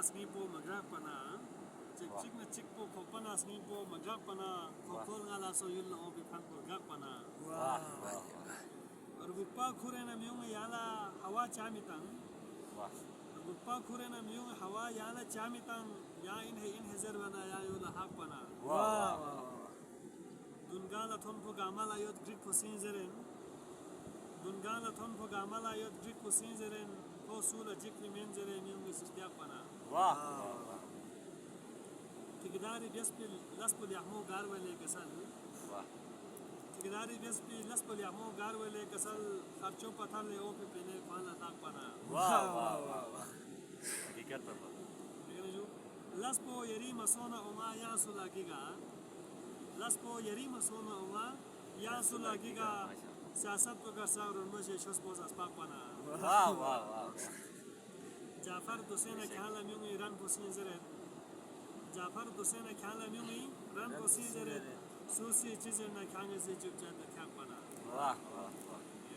asngi po magrak pana cik na cik po kopan asngi po magrak pana kokol ngala so yul na obi phan po gak pana rupa khure na myung yala hawa chamitang rupa khure na myung hawa yala chamitang ya in hezer bana ya yul hak pana dungala thon po gamala yot grik po sinzeren dungala thon po gamala yot grik po sinzeren ko sula jikli menjere myung sistyak pana ठेकेदारी बेस्पी लस्पल यामो गारवले कसल ठेकेदारी बेस्पी लस्पल यामो गारवले कसल खर्चो पथले ओपे पेने पाला ताक पाना हकीकत पर लेकिन जो लस्पो यरी मसोना उमा या सुलागिगा लस्पो यरी मसोना उमा या सुलागिगा सियासत को करसा और उनमें से शस्पोस अस्पाक पाना जाफर दुसेना ख्याल अम्यूंग ईरान पुसिन जरे जाफर दुसेना ख्याल अम्यूंग ईरान पुसिन जरे सूसी चीज़ें ना खाने से चुप जाते क्या पाना